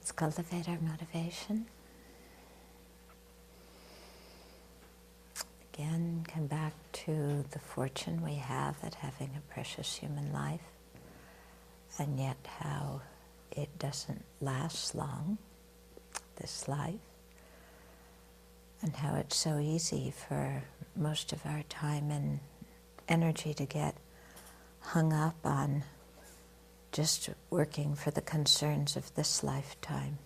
Let's cultivate our motivation. Again, come back to the fortune we have at having a precious human life, and yet how it doesn't last long, this life, and how it's so easy for most of our time and energy to get hung up on just working for the concerns of this lifetime.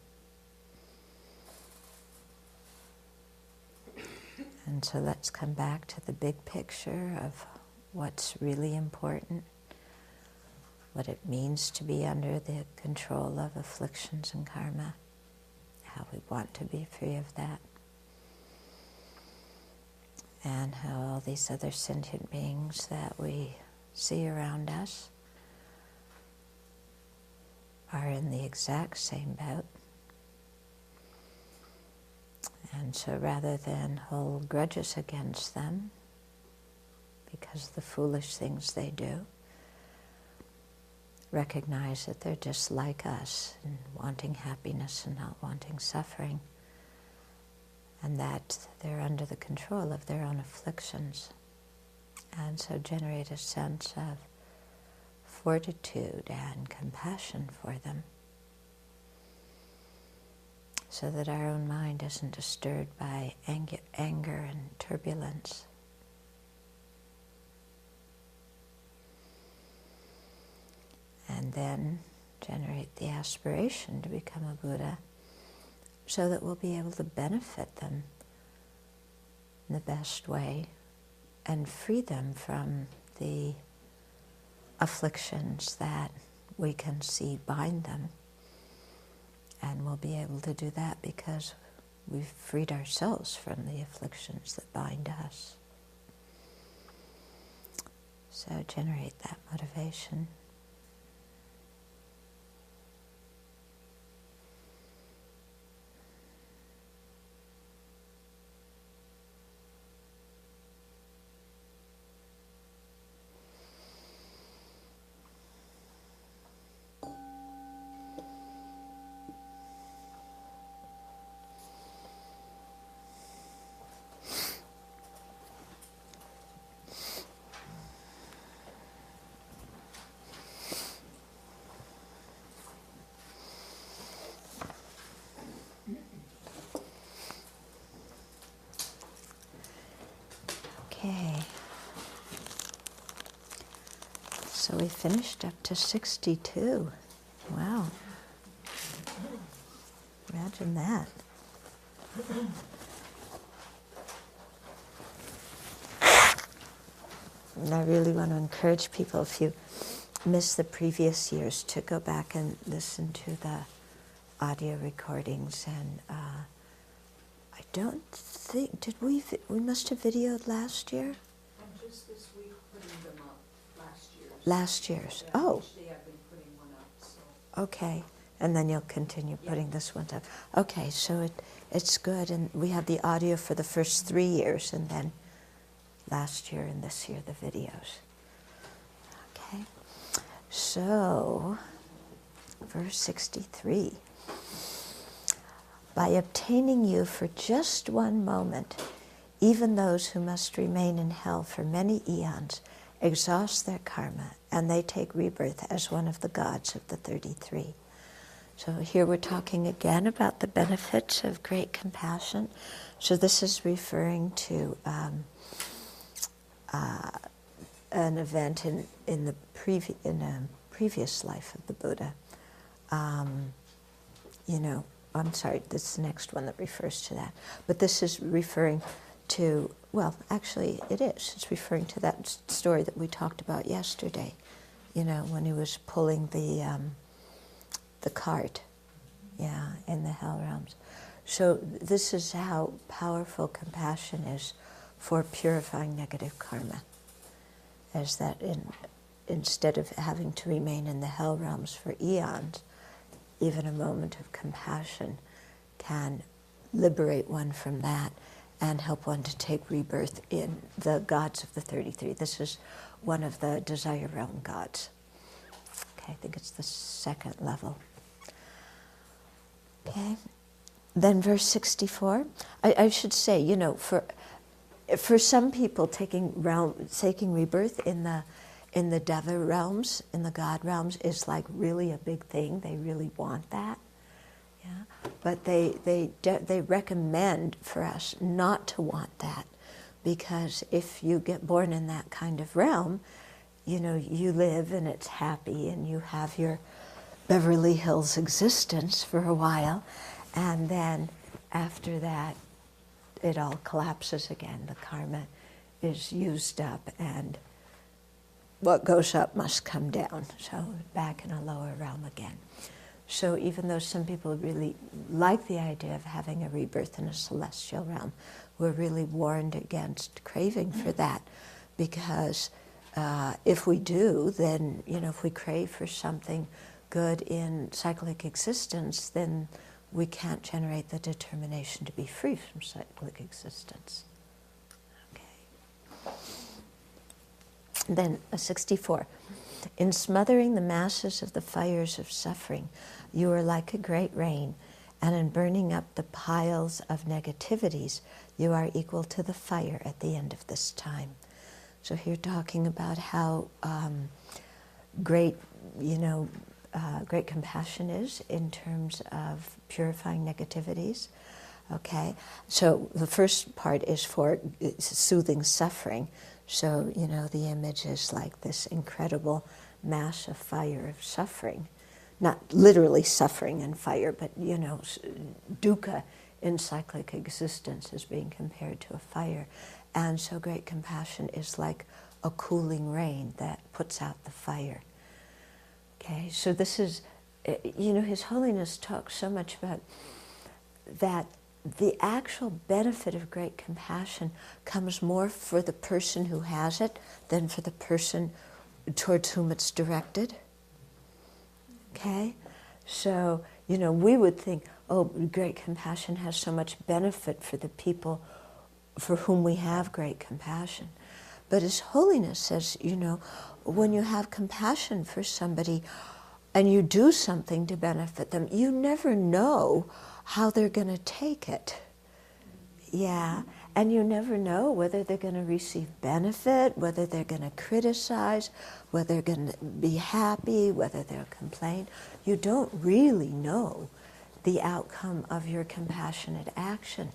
And so let's come back to the big picture of what's really important, what it means to be under the control of afflictions and karma, how we want to be free of that, and how all these other sentient beings that we see around us are in the exact same boat. And so rather than hold grudges against them because of the foolish things they do, recognize that they're just like us, and wanting happiness and not wanting suffering, and that they're under the control of their own afflictions. And so generate a sense of fortitude and compassion for them, so that our own mind isn't disturbed by anger and turbulence. And then generate the aspiration to become a Buddha, so that we'll be able to benefit them in the best way and free them from the afflictions that we can see bind them. And we'll be able to do that because we've freed ourselves from the afflictions that bind us. So generate that motivation. Okay, so we finished up to 62. Wow. Imagine that. And I really want to encourage people, if you missed the previous years, to go back and listen to the audio recordings. And I don't think, did we must have videoed last year? I'm just this week putting them up, Last year's, yeah, oh. Each day I've been putting one up, so. Okay, and then you'll continue putting this one up. Okay, so it's good, and we have the audio for the first 3 years, and then last year and this year the videos. Okay, so verse 63. By obtaining you for just one moment, even those who must remain in hell for many eons exhaust their karma, and they take rebirth as one of the gods of the 33. So here we're talking again about the benefits of great compassion. So this is referring to an event in a previous life of the Buddha. I'm sorry, this is the next one that refers to that. But this is referring to, well, actually it is. It's referring to that story that we talked about yesterday, when he was pulling the cart, in the hell realms. So this is how powerful compassion is for purifying negative karma, is that instead of having to remain in the hell realms for eons, even a moment of compassion can liberate one from that and help one to take rebirth in the gods of the 33. This is one of the desire realm gods. Okay, I think it's the second level. Okay. Then verse 64. I should say, you know, for some people, taking rebirth in the Deva realms, in the God realms, is like really a big thing. They really want that. Yeah. But they recommend for us not to want that, because if you get born in that kind of realm, you know, you live and it's happy and you have your Beverly Hills existence for a while, and then after that it all collapses again. The karma is used up, and what goes up must come down, so back in a lower realm again. So even though some people really like the idea of having a rebirth in a celestial realm, we're really warned against craving for that, because if we do, then, you know, if we crave for something good in cyclic existence, then we can't generate the determination to be free from cyclic existence. Okay. Then 64. In smothering the masses of the fires of suffering, you are like a great rain, and in burning up the piles of negativities, you are equal to the fire at the end of this time. So here talking about how great, you know, great compassion is in terms of purifying negativities. Okay, so the first part is for soothing suffering. So, you know, the image is like this incredible mass of fire of suffering. Not literally suffering and fire, but, you know, dukkha in cyclic existence is being compared to a fire. And so great compassion is like a cooling rain that puts out the fire. Okay, so this is, you know, His Holiness talks so much about that the actual benefit of great compassion comes more for the person who has it than for the person towards whom it's directed. Okay? So, you know, we would think, oh, great compassion has so much benefit for the people for whom we have great compassion. But His Holiness says, you know, when you have compassion for somebody and you do something to benefit them, you never know how they're going to take it. Yeah, and you never know whether they're going to receive benefit, whether they're going to criticize, whether they're going to be happy, whether they'll complain. You don't really know the outcome of your compassionate action.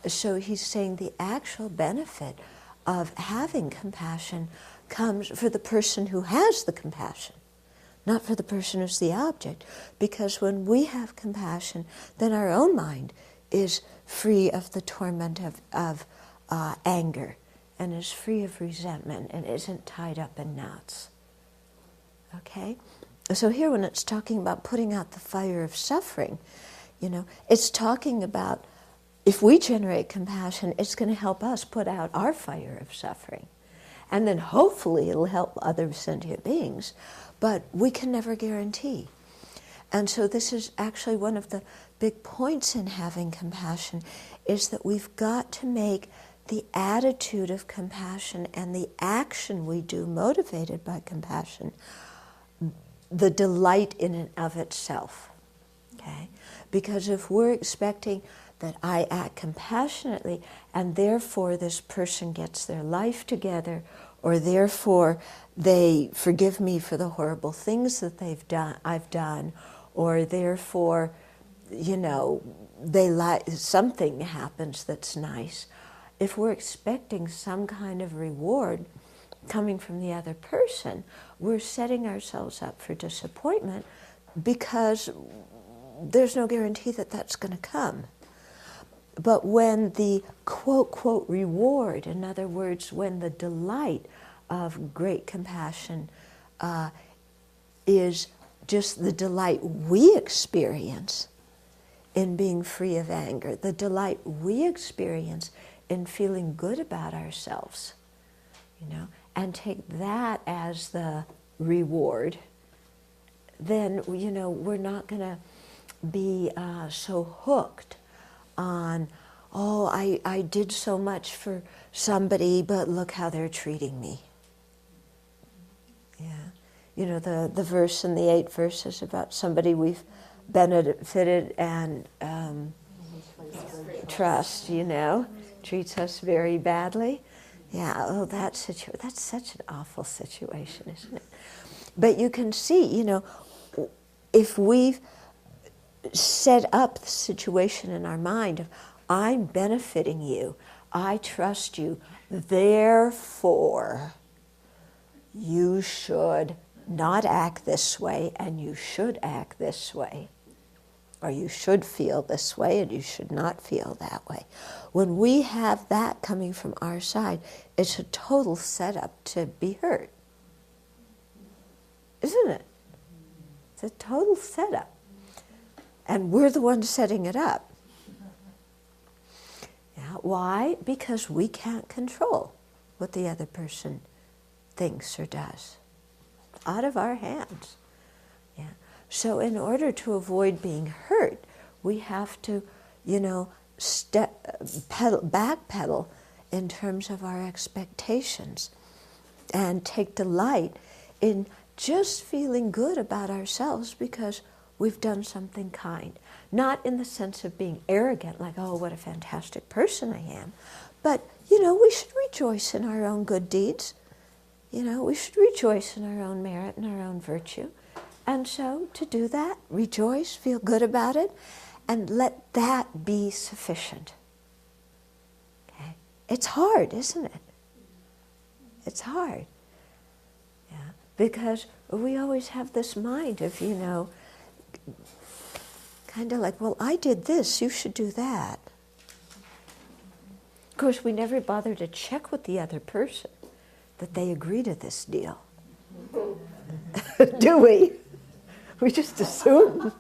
So he's saying the actual benefit of having compassion comes for the person who has the compassion, not for the person who's the object. Because when we have compassion, then our own mind is free of the torment of anger, and is free of resentment, and isn't tied up in knots. Okay? So here when it's talking about putting out the fire of suffering, you know, it's talking about if we generate compassion, it's going to help us put out our fire of suffering. And then hopefully it'll help other sentient beings, but we can never guarantee. And so this is actually one of the big points in having compassion, is that we've got to make the attitude of compassion and the action we do motivated by compassion the delight in and of itself. Okay? Because if we're expecting that I act compassionately and therefore this person gets their life together, or therefore they forgive me for the horrible things that I've done, or therefore, you know, something happens that's nice. If we're expecting some kind of reward coming from the other person, we're setting ourselves up for disappointment, because there's no guarantee that that's going to come. But when the quote reward, in other words, when the delight of great compassion is just the delight we experience in being free of anger, the delight we experience in feeling good about ourselves, you know, and take that as the reward, then, you know, we're not going to be so hooked on, oh, I did so much for somebody, but look how they're treating me. Yeah. You know, the verse in the 8 verses about somebody we've benefited and trust, treats us very badly. Yeah, oh, that's such an awful situation, isn't it? But you can see, if we've set up the situation in our mind of, I'm benefiting you, I trust you, therefore you should not act this way and you should act this way. Or you should feel this way and you should not feel that way. When we have that coming from our side, it's a total setup to be hurt. Isn't it? It's a total setup. And we're the ones setting it up. Yeah, why? Because we can't control what the other person thinks or does. Out of our hands. Yeah. So in order to avoid being hurt, we have to, backpedal in terms of our expectations and take delight in just feeling good about ourselves because we've done something kind. Not in the sense of being arrogant, like, oh, what a fantastic person I am. But, we should rejoice in our own good deeds. We should rejoice in our own merit and our own virtue. And so, to do that, rejoice, feel good about it, and let that be sufficient. Okay? It's hard, isn't it? It's hard. Yeah. Because we always have this mind of, kind of like, well, I did this, you should do that. Of course, we never bother to check with the other person that they agree to this deal. Do we? We just assume,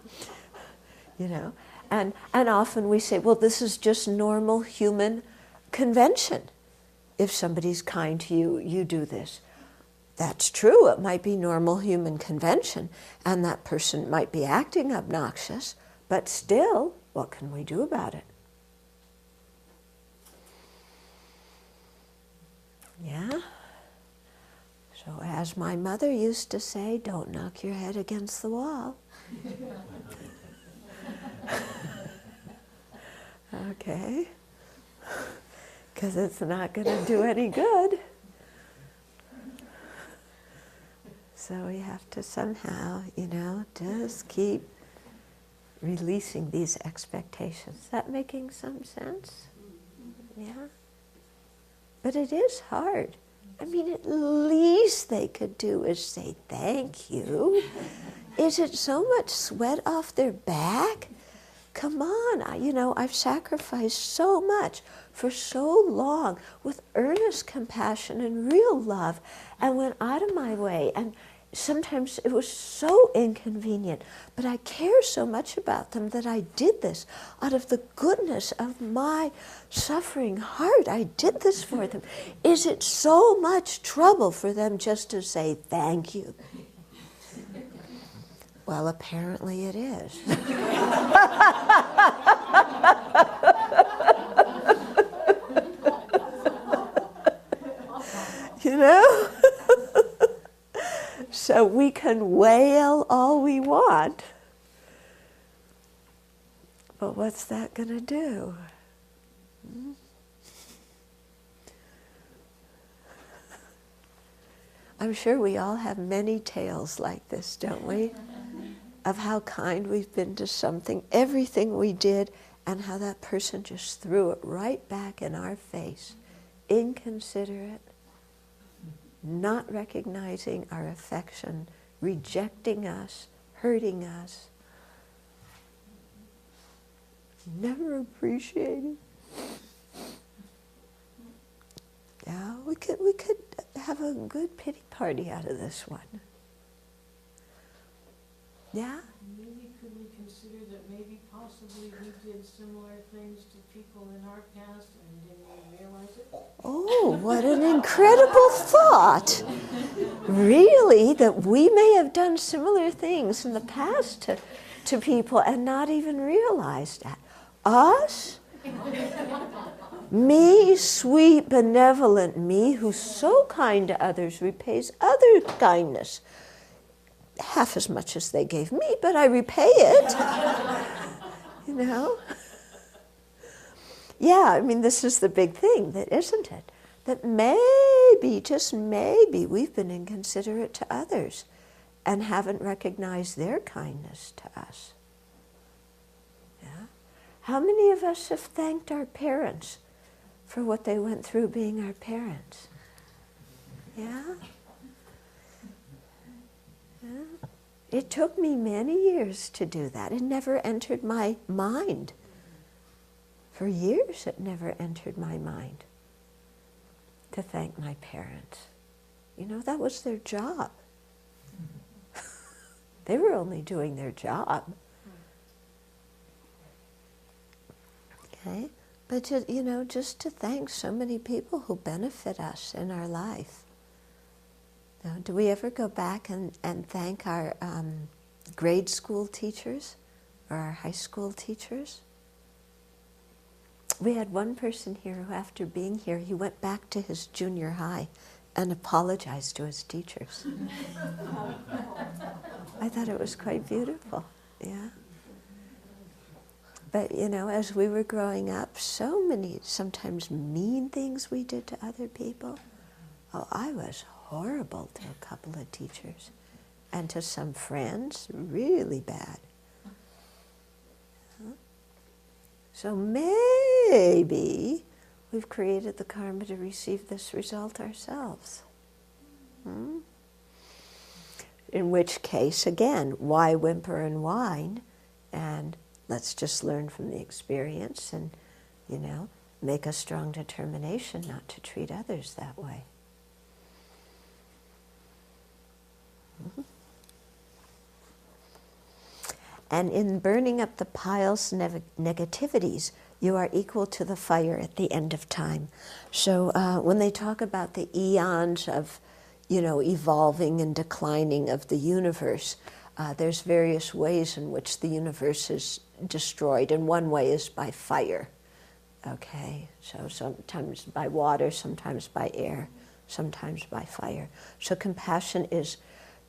And often we say, well, this is just normal human convention. If somebody's kind to you, you do this. That's true. It might be normal human convention, and that person might be acting obnoxious, but still, what can we do about it? Yeah? So as my mother used to say, don't knock your head against the wall. Okay? Because it's not going to do any good. So we have to somehow, just keep releasing these expectations. Is that making some sense? Yeah? But it is hard. I mean, at least they could do is say thank you. Is it so much sweat off their back? Come on, I've sacrificed so much for so long with earnest compassion and real love and went out of my way. And sometimes it was so inconvenient, but I care so much about them that I did this out of the goodness of my suffering heart. I did this for them. Is it so much trouble for them just to say thank you? Well, apparently it is. So we can wail all we want, but what's that going to do? I'm sure we all have many tales like this, don't we? Of how kind we've been to something, everything we did, and how that person just threw it right back in our face, inconsiderate, not recognizing our affection, rejecting us, hurting us. Never appreciated. Yeah, we could have a good pity party out of this one. Yeah? Maybe could we consider that maybe possibly we did similar things to people in our past and didn't even realize it? Oh, what an incredible thought. Really, that we may have done similar things in the past to people and not even realized that. Us? Me, sweet, benevolent me, who's so kind to others, repays other kindness. half as much as they gave me, but I repay it. You know? Yeah, I mean, this is the big thing, that isn't it? That maybe, just maybe, we've been inconsiderate to others and haven't recognized their kindness to us. Yeah? How many of us have thanked our parents for what they went through being our parents? Yeah? Yeah? It took me many years to do that. It never entered my mind. For years it never entered my mind to thank my parents. You know, that was their job. They were only doing their job. Okay? But to, you know, just to thank so many people who benefit us in our life. Now, do we ever go back and thank our grade school teachers or our high school teachers? We had one person here who, after being here, he went back to his junior high and apologized to his teachers. I thought it was quite beautiful, yeah. But, you know, as we were growing up, so many, sometimes mean things we did to other people. Oh, I was horrible to a couple of teachers. And to some friends, really bad. So maybe we've created the karma to receive this result ourselves. In which case, again, why whimper and whine? And let's just learn from the experience and, you know, make a strong determination not to treat others that way. And in burning up the piles of negativities, you are equal to the fire at the end of time. So when they talk about the eons of, you know, evolving and declining of the universe, there's various ways in which the universe is destroyed, and one way is by fire. Okay, so sometimes by water, sometimes by air, sometimes by fire. So compassion is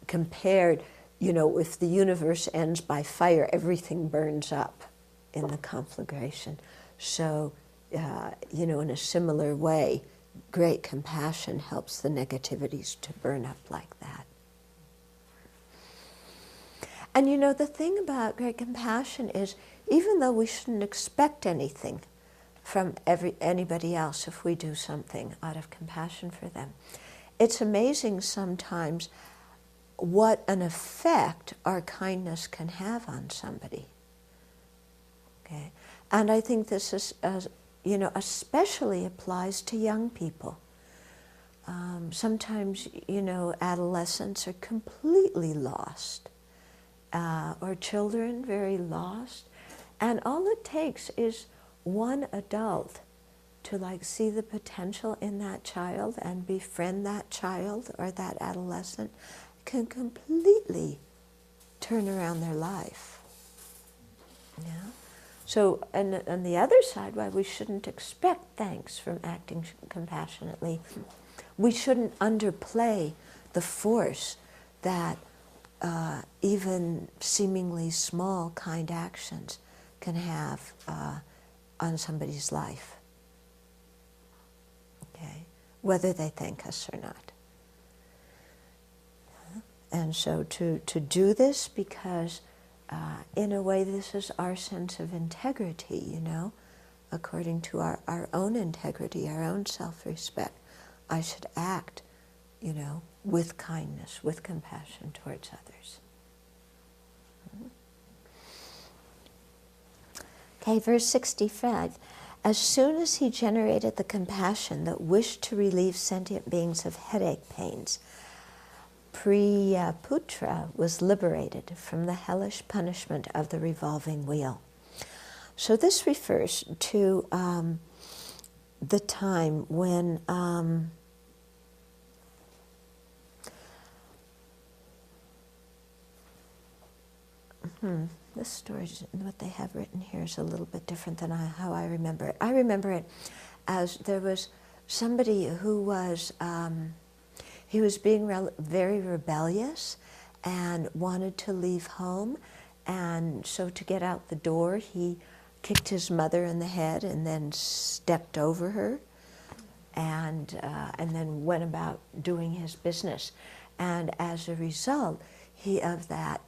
compared, you know, if the universe ends by fire, everything burns up in the conflagration. So, you know, in a similar way, great compassion helps the negativities to burn up like that. And you know, the thing about great compassion is, even though we shouldn't expect anything from anybody else if we do something out of compassion for them, it's amazing sometimes what an effect our kindness can have on somebody. Okay, and I think this is, you know, especially applies to young people. Sometimes, you know, adolescents are completely lost, or children very lost, and all it takes is one adult to like see the potential in that child and befriend that child or that adolescent, can completely turn around their life. Yeah. So, and on the other side, why we shouldn't expect thanks from acting compassionately. We shouldn't underplay the force that even seemingly small, kind actions can have on somebody's life. Okay, whether they thank us or not. And so to do this, because in a way this is our sense of integrity, you know, according to our own integrity, our own self-respect, I should act, you know, with kindness, with compassion towards others. Okay, verse 65. As soon as he generated the compassion that wished to relieve sentient beings of headache pains, Priyaputra was liberated from the hellish punishment of the revolving wheel. So this refers to the time when this story, what they have written here is a little bit different than how I remember it. I remember it as there was somebody who was, he was being very rebellious, and wanted to leave home. And so to get out the door, he kicked his mother in the head and then stepped over her, and then went about doing his business. And as a result of that,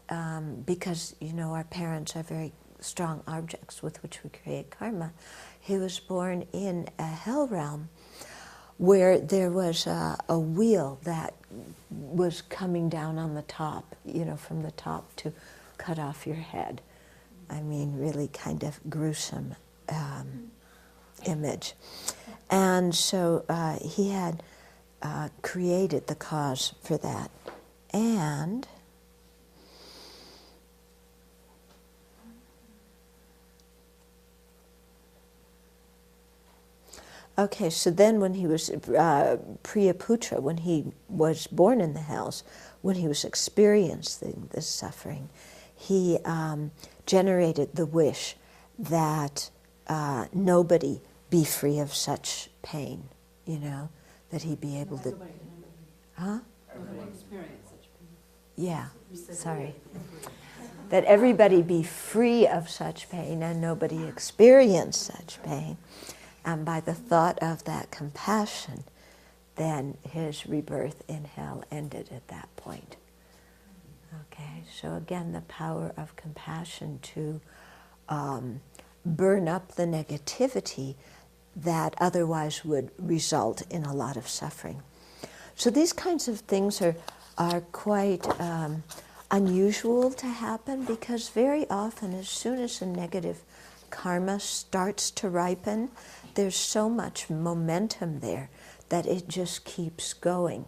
because our parents are very strong objects with which we create karma, he was born in a hell realm where there was a wheel that was coming down on the top, from the top to cut off your head. I mean, really kind of gruesome image. And so he had created the cause for that. And okay, so then when he was Priyaputra, when he was born in the hells, when he was experiencing this suffering, he generated the wish that nobody be free of such pain, that he be able to... Huh? Everybody experience such pain. Yeah, sorry. That everybody be free of such pain and nobody experience such pain. And by the thought of that compassion, then his rebirth in hell ended at that point. Okay, so again, the power of compassion to burn up the negativity that otherwise would result in a lot of suffering. So these kinds of things are quite unusual to happen, because very often as soon as a negative karma starts to ripen, there's so much momentum there that it just keeps going.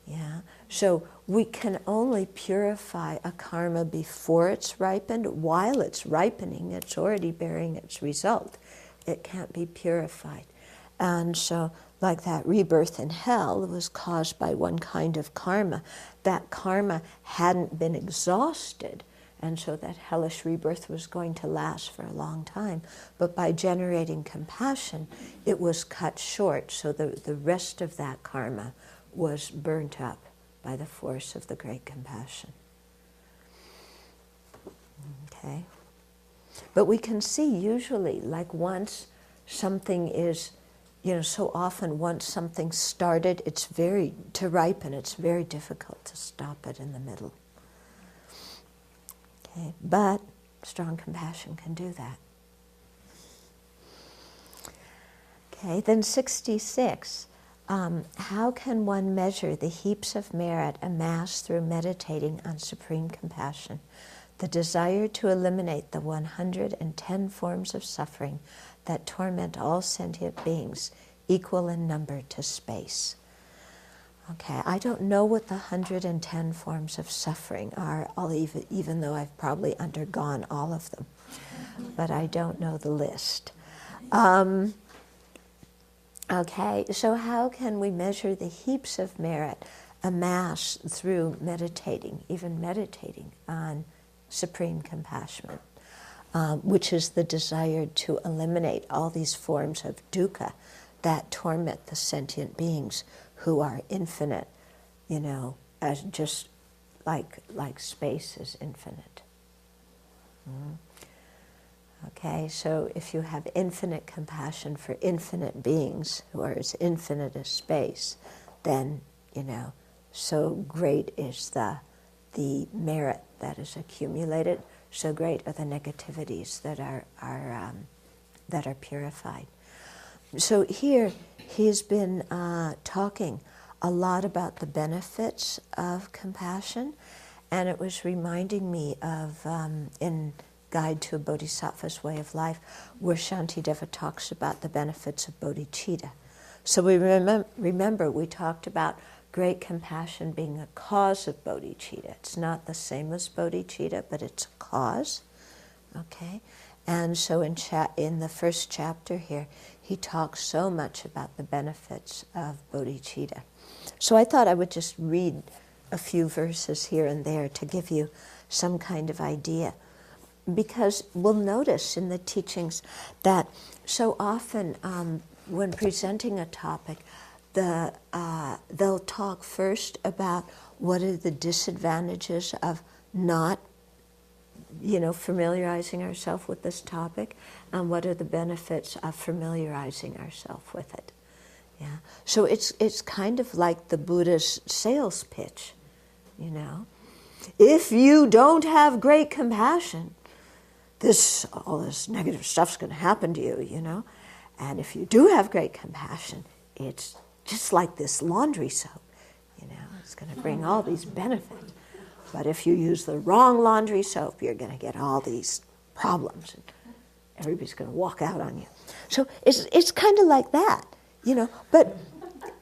Yeah. So we can only purify a karma before it's ripened. While it's ripening, it's already bearing its result. It can't be purified. And so, like that rebirth in hell was caused by one kind of karma. That karma hadn't been exhausted, and so that hellish rebirth was going to last for a long time. But by generating compassion, it was cut short, so the rest of that karma was burnt up by the force of the great compassion. Okay? But we can see usually, like once something is, so often once something started, to ripen, it's very difficult to stop it in the middle. Okay? But strong compassion can do that. Okay, then 66. How can one measure the heaps of merit amassed through meditating on supreme compassion? The desire to eliminate the 110 forms of suffering that torment all sentient beings, equal in number to space. Okay, I don't know what the 110 forms of suffering are, even though I've probably undergone all of them, but I don't know the list. Okay, so how can we measure the heaps of merit amassed through meditating, even meditating on supreme compassion, which is the desire to eliminate all these forms of dukkha that torment the sentient beings who are infinite, as just like space is infinite. Okay, so if you have infinite compassion for infinite beings who are as infinite as space, then, so great is the merit that is accumulated, so great are the negativities that are purified. So here he's been talking a lot about the benefits of compassion, and it was reminding me of in Guide to a Bodhisattva's Way of Life, where Shantideva talks about the benefits of bodhicitta. So we remember we talked about great compassion being a cause of bodhicitta. It's not the same as bodhicitta, but it's a cause. Okay? And so in the first chapter here, he talks so much about the benefits of bodhicitta. So I thought I would just read a few verses here and there to give you some kind of idea. Because we'll notice in the teachings that so often when presenting a topic, they'll talk first about what are the disadvantages of not, familiarizing ourselves with this topic, and what are the benefits of familiarizing ourselves with it. Yeah. So it's kind of like the Buddha's sales pitch, If you don't have great compassion, all this negative stuff's going to happen to you, And if you do have great compassion, it's just like this laundry soap, It's going to bring all these benefits. But if you use the wrong laundry soap, you're going to get all these problems, and everybody's going to walk out on you. So it's kind of like that, But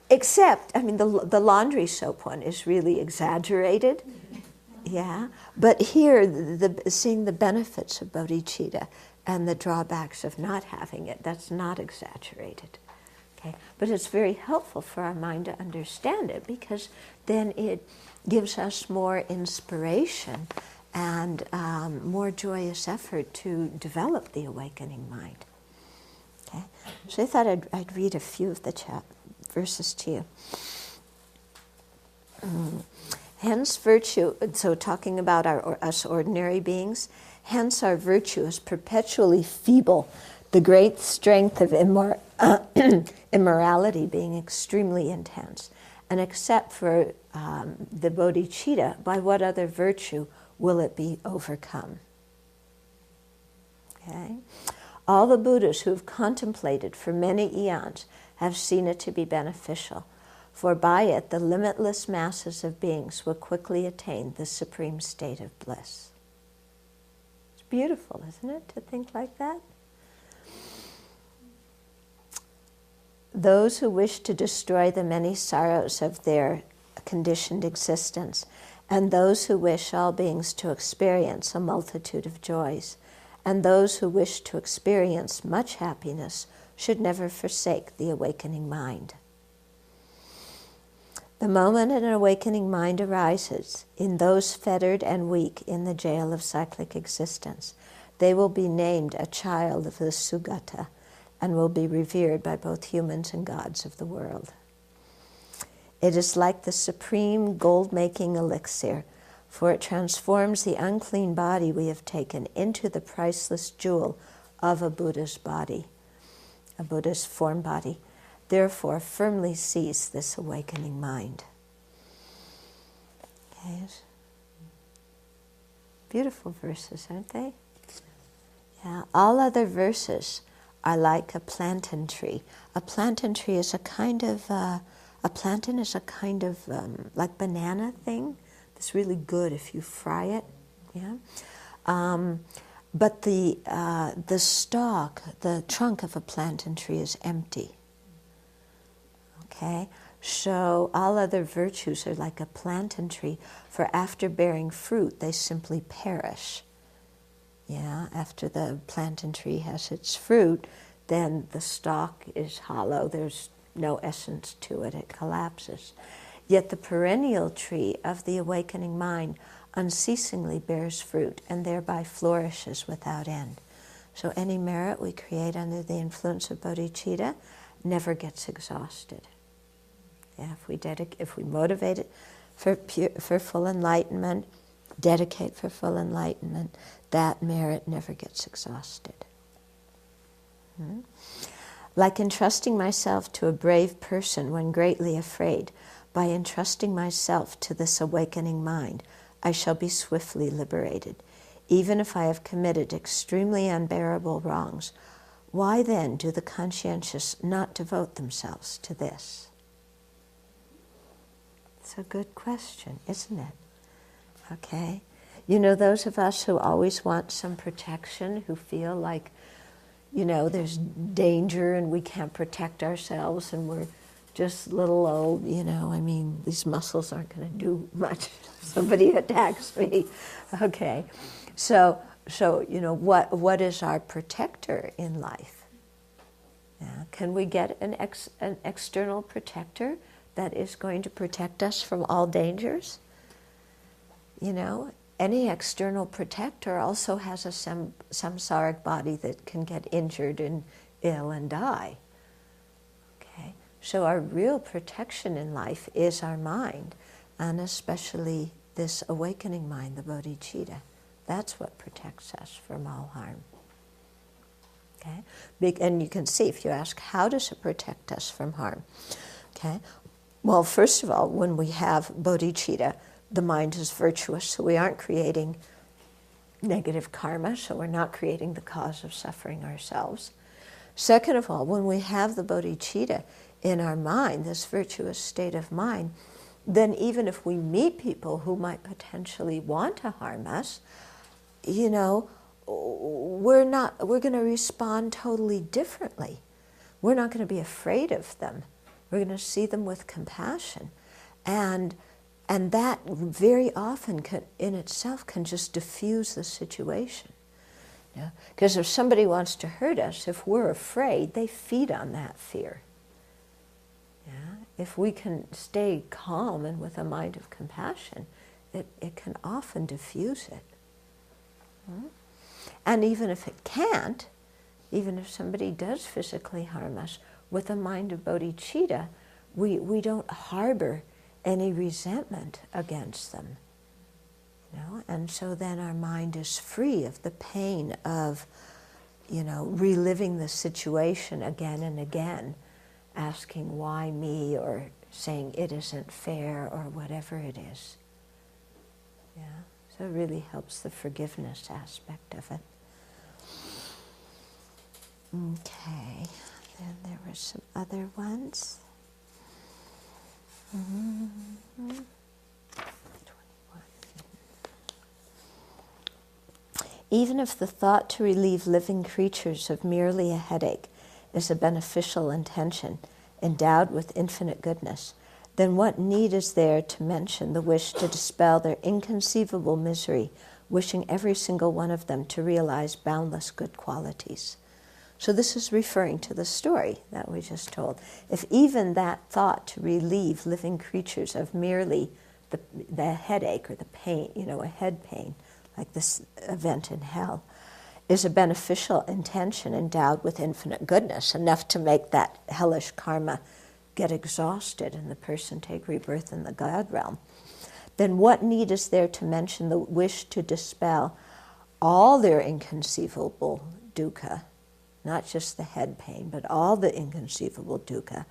except, the laundry soap one is really exaggerated. Yeah, but here, seeing the benefits of bodhicitta and the drawbacks of not having it, that's not exaggerated. Okay, but it's very helpful for our mind to understand it, because then it gives us more inspiration and more joyous effort to develop the awakening mind. Okay, so I thought I'd read a few of the verses to you. Hence virtue, so talking about us ordinary beings, hence our virtue is perpetually feeble, the great strength of immorality being extremely intense. And except for the bodhicitta, by what other virtue will it be overcome? Okay? All the Buddhas who have contemplated for many eons have seen it to be beneficial, for by it the limitless masses of beings will quickly attain the supreme state of bliss. It's beautiful, isn't it, to think like that? Those who wish to destroy the many sorrows of their conditioned existence, and those who wish all beings to experience a multitude of joys, and those who wish to experience much happiness, should never forsake the awakening mind. The moment an awakening mind arises in those fettered and weak in the jail of cyclic existence, they will be named a child of the Sugata and will be revered by both humans and gods of the world. It is like the supreme gold-making elixir, for it transforms the unclean body we have taken into the priceless jewel of a Buddha's body, a Buddha's form body. Therefore, firmly seize this awakening mind. Okay. Beautiful verses, aren't they? Yeah. All other verses are like a plantain tree. A plantain tree is a kind of like banana thing. It's really good if you fry it. Yeah. But the stalk, the trunk of a plantain tree is empty. Okay, so all other virtues are like a plantain tree, for after bearing fruit, they simply perish. Yeah, after the plantain tree has its fruit, then the stalk is hollow, there's no essence to it, it collapses. Yet the perennial tree of the awakening mind unceasingly bears fruit and thereby flourishes without end. So any merit we create under the influence of bodhicitta never gets exhausted. Yeah, if we motivate it for full enlightenment, dedicate for full enlightenment, that merit never gets exhausted. Like entrusting myself to a brave person when greatly afraid, by entrusting myself to this awakening mind, I shall be swiftly liberated. Even if I have committed extremely unbearable wrongs, why then do the conscientious not devote themselves to this? It's a good question, isn't it? Okay. Those of us who always want some protection, who feel like, there's danger and we can't protect ourselves and we're just little old, these muscles aren't going to do much if somebody attacks me. Okay. So what is our protector in life? Yeah. Can we get an external protector that is going to protect us from all dangers? Any external protector also has a samsaric body that can get injured and ill and die. Okay, So our real protection in life is our mind, and especially this awakening mind, the bodhicitta. That's what protects us from all harm. Okay? And you can see, if you ask, how does it protect us from harm? Okay? Well, first of all, when we have bodhicitta, the mind is virtuous, so we aren't creating negative karma, so we're not creating the cause of suffering ourselves. Second of all, when we have the bodhicitta in our mind, this virtuous state of mind, then even if we meet people who might potentially want to harm us, you know, we're going to respond totally differently. We're not going to be afraid of them. We're going to see them with compassion. And that very often in itself can just diffuse the situation. Yeah? Because if somebody wants to hurt us, if we're afraid, they feed on that fear. Yeah? If we can stay calm and with a mind of compassion, it can often diffuse it. Hmm? And even if it can't, even if somebody does physically harm us, with a mind of bodhicitta, we don't harbor any resentment against them. You know? And so then our mind is free of the pain of, you know, reliving the situation again and again, asking why me, or saying it isn't fair, or whatever it is. Yeah? So it really helps the forgiveness aspect of it. Okay, then there were some other ones. Mm-hmm. 21. Even if the thought to relieve living creatures of merely a headache is a beneficial intention, endowed with infinite goodness, then what need is there to mention the wish to dispel their inconceivable misery, wishing every single one of them to realize boundless good qualities? So this is referring to the story that we just told. If even that thought to relieve living creatures of merely the headache or the pain, you know, a head pain, like this event in hell, is a beneficial intention endowed with infinite goodness, enough to make that hellish karma get exhausted and the person take rebirth in the God realm, then what need is there to mention the wish to dispel all their inconceivable dukkha, not just the head pain, but all the inconceivable dukkha,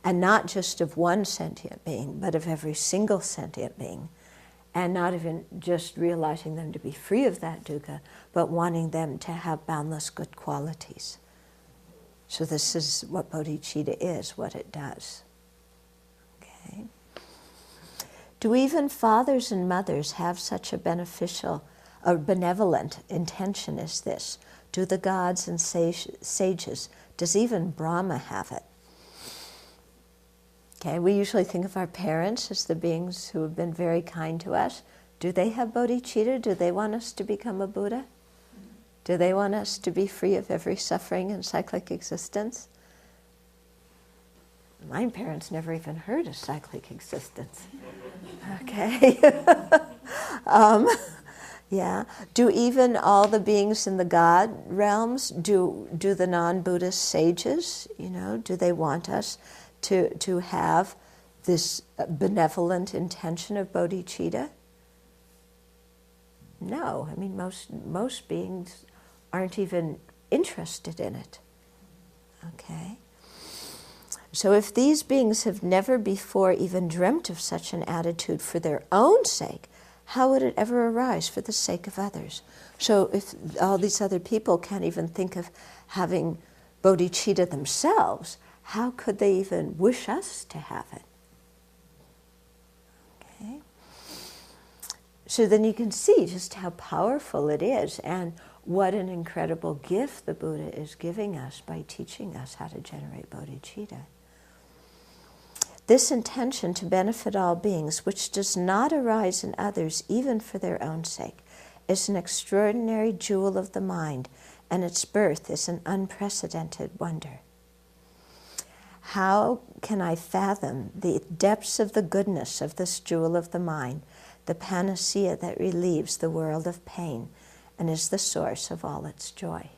and not just of one sentient being, but of every single sentient being, and not even just realizing them to be free of that dukkha, but wanting them to have boundless good qualities. So this is what bodhicitta is, what it does. Okay. Do even fathers and mothers have such a beneficial or benevolent intention as this? Do the gods and sages, does even Brahma have it? Okay, we usually think of our parents as the beings who have been very kind to us. Do they have bodhicitta? Do they want us to become a Buddha? Do they want us to be free of every suffering and cyclic existence? My parents never even heard of cyclic existence. Okay. Yeah. Do even all the beings in the God realms, do the non-Buddhist sages, you know, do they want us to have this benevolent intention of bodhicitta? No. I mean, most beings aren't even interested in it. Okay? So if these beings have never before even dreamt of such an attitude for their own sake, how would it ever arise for the sake of others? So if all these other people can't even think of having bodhicitta themselves, how could they even wish us to have it? Okay. So then you can see just how powerful it is and what an incredible gift the Buddha is giving us by teaching us how to generate bodhicitta. This intention to benefit all beings, which does not arise in others even for their own sake, is an extraordinary jewel of the mind, and its birth is an unprecedented wonder. How can I fathom the depths of the goodness of this jewel of the mind, the panacea that relieves the world of pain and is the source of all its joy?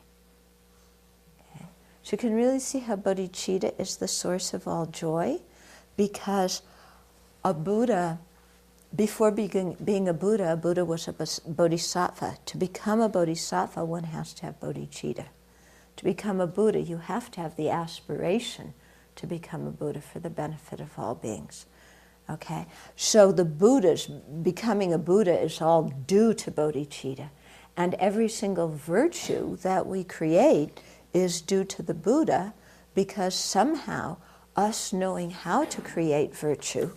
Okay. So you can really see how bodhicitta is the source of all joy, because a Buddha, before being a Buddha was a bodhisattva. To become a bodhisattva, one has to have bodhicitta. To become a Buddha, you have to have the aspiration to become a Buddha for the benefit of all beings. Okay? So the Buddha's, becoming a Buddha is all due to bodhicitta. And every single virtue that we create is due to the Buddha, because somehow us knowing how to create virtue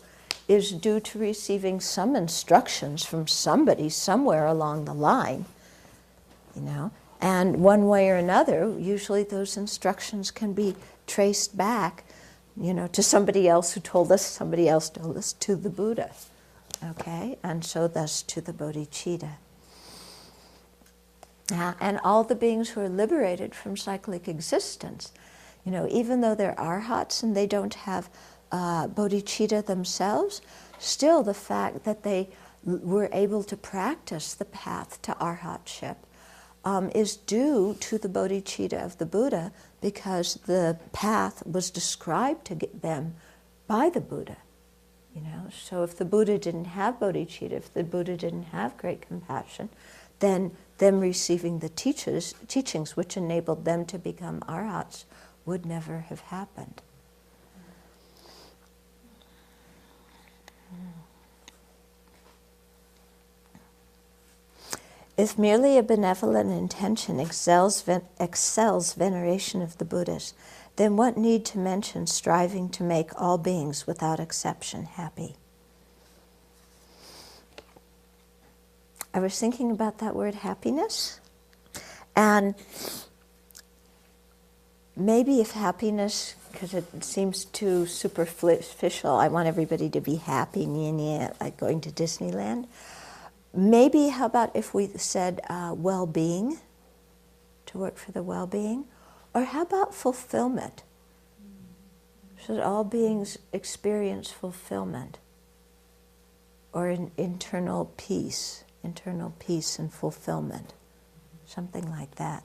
is due to receiving some instructions from somebody somewhere along the line, you know. And one way or another, usually those instructions can be traced back, you know, to somebody else who told us, somebody else told us, to the Buddha. Okay? And so thus to the bodhicitta. And all the beings who are liberated from cyclic existence, you know, even though they're arhats and they don't have bodhicitta themselves, still the fact that they were able to practice the path to arhatship is due to the bodhicitta of the Buddha, because the path was described to them by the Buddha. You know, so if the Buddha didn't have bodhicitta, if the Buddha didn't have great compassion, then them receiving the teachings which enabled them to become arhats would never have happened. If merely a benevolent intention excels veneration of the Buddhas, then what need to mention striving to make all beings without exception happy? I was thinking about that word happiness, and maybe if happiness, because it seems too superficial, I want everybody to be happy, like going to Disneyland. Maybe, how about if we said well-being, to work for the well-being? Or how about fulfillment? So that all beings experience fulfillment, or an internal peace and fulfillment, something like that.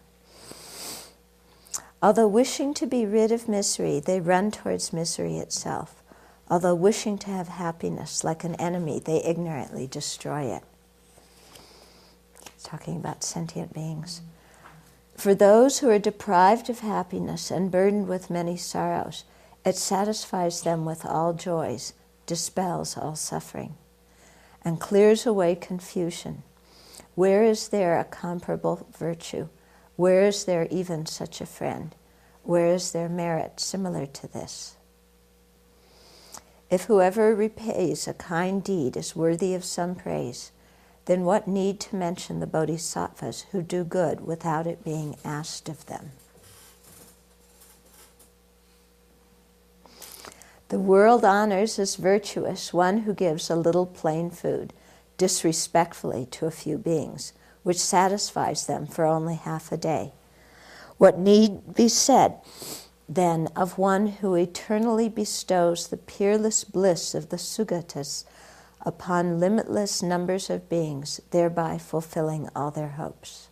Although wishing to be rid of misery, they run towards misery itself. Although wishing to have happiness, like an enemy, they ignorantly destroy it. It's talking about sentient beings. For those who are deprived of happiness and burdened with many sorrows, it satisfies them with all joys, dispels all suffering, and clears away confusion. Where is there a comparable virtue? Where is there even such a friend? Where is there merit similar to this? If whoever repays a kind deed is worthy of some praise, then what need to mention the bodhisattvas who do good without it being asked of them? The world honors as virtuous one who gives a little plain food, disrespectfully to a few beings, which satisfies them for only half a day. What need be said, then, of one who eternally bestows the peerless bliss of the Sugatas upon limitless numbers of beings, thereby fulfilling all their hopes?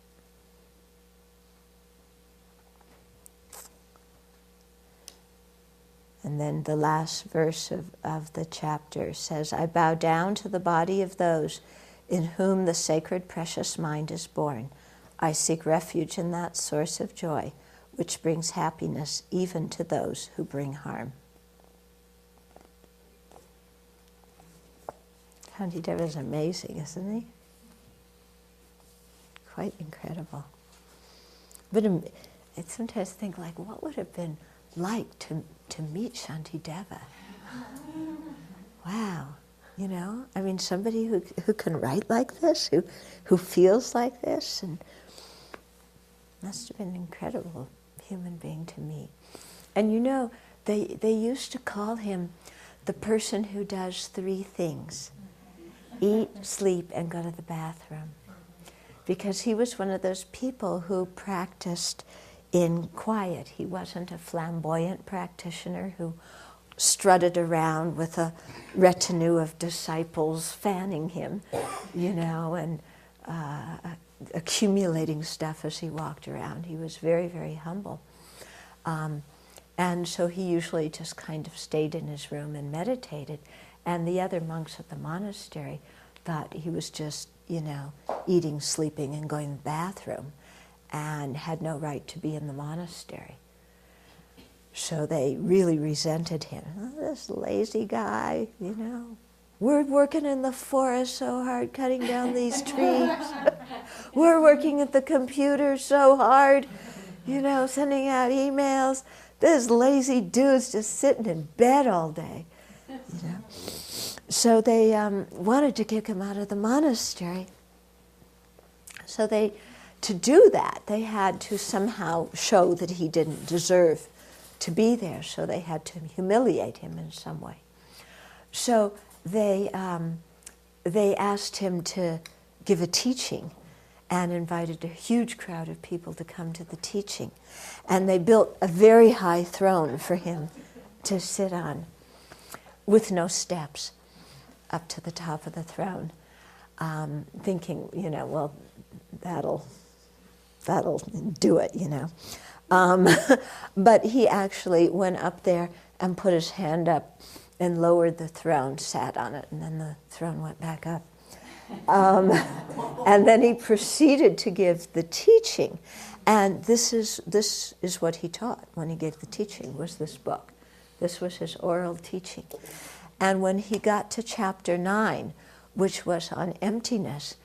And then the last verse of the chapter says, I bow down to the body of those in whom the sacred precious mind is born. I seek refuge in that source of joy, which brings happiness even to those who bring harm. Shantideva is amazing, isn't he? Quite incredible. But I sometimes think, like, what would it have been like to meet Shantideva? Wow, you know? I mean, somebody who can write like this, who feels like this, and must have been an incredible human being to meet. And you know, they used to call him the person who does three things: eat, sleep, and go to the bathroom. Because he was one of those people who practiced in quiet. He wasn't a flamboyant practitioner who strutted around with a retinue of disciples fanning him, you know, and accumulating stuff as he walked around. He was very, very humble. And so he usually just kind of stayed in his room and meditated. And the other monks at the monastery thought he was just, eating, sleeping, and going to the bathroom and had no right to be in the monastery. So they really resented him. Oh, this lazy guy, We're working in the forest so hard, cutting down these trees. We're working at the computer so hard, sending out emails. This lazy dude's just sitting in bed all day. So they wanted to kick him out of the monastery. So to do that, they had to somehow show that he didn't deserve to be there. So they had to humiliate him in some way. So they asked him to give a teaching and invited a huge crowd of people to come to the teaching. And they built a very high throne for him to sit on with no steps up to the top of the throne, thinking, well, that'll do it, But he actually went up there and put his hand up and lowered the throne, sat on it, and then the throne went back up. And then he proceeded to give the teaching. And this is what he taught when he gave the teaching, was this book. This was his oral teaching. And when he got to chapter 9, which was on emptiness,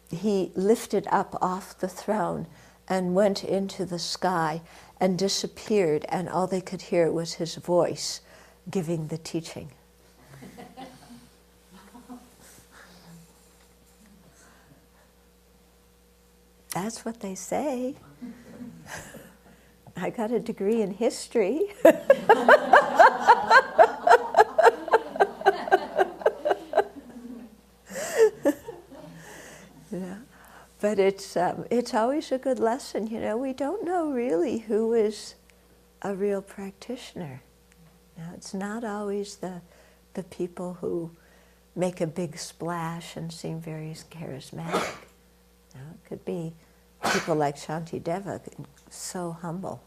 he lifted up off the throne and went into the sky and disappeared, and all they could hear was his voice giving the teaching. That's what they say. I got a degree in history. But it's always a good lesson, We don't know really who is a real practitioner. It's not always the people who make a big splash and seem very charismatic. It could be people like Shantideva, so humble.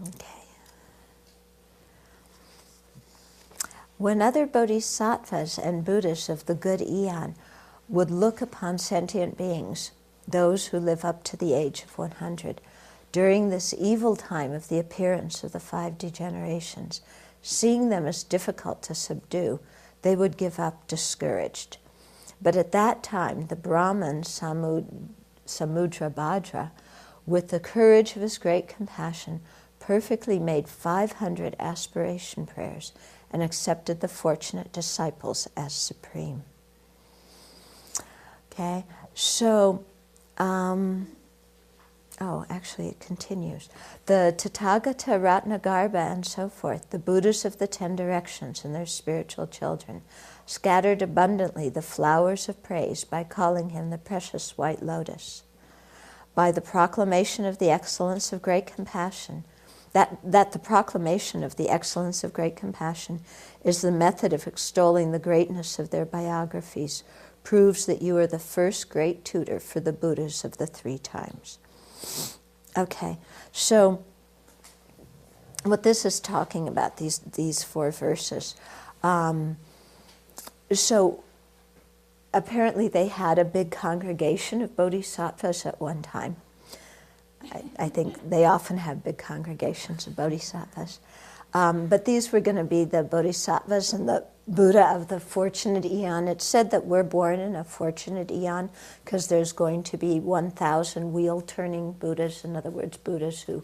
Okay. When other bodhisattvas and Buddhas of the good eon would look upon sentient beings, those who live up to the age of 100, during this evil time of the appearance of the 5 degenerations, seeing them as difficult to subdue, they would give up discouraged. But at that time, the Brahman Samudrabhadra, with the courage of his great compassion, perfectly made 500 aspiration prayers and accepted the fortunate disciples as supreme. Okay, so, actually it continues. The Tathagata, Ratnagarbha, and so forth, the Buddhas of the 10 directions and their spiritual children, scattered abundantly the flowers of praise by calling him the precious white lotus. By the proclamation of the excellence of great compassion, that the proclamation of the excellence of great compassion is the method of extolling the greatness of their biographies, proves that you are the first great tutor for the Buddhas of the 3 times. Okay, so what this is talking about, these 4 verses. So apparently they had a big congregation of bodhisattvas at one time. I think they often have big congregations of bodhisattvas. But these were going to be the bodhisattvas and the Buddha of the fortunate eon. It's said that we're born in a fortunate eon because there's going to be 1,000 wheel-turning Buddhas, in other words, Buddhas who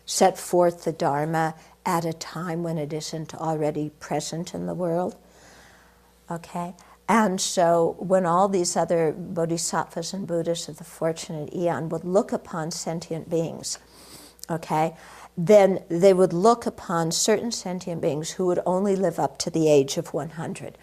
set forth the Dharma at a time when it isn't already present in the world. Okay? And so when all these other bodhisattvas and Buddhas of the fortunate eon would look upon sentient beings, okay, then they would look upon certain sentient beings who would only live up to the age of 100,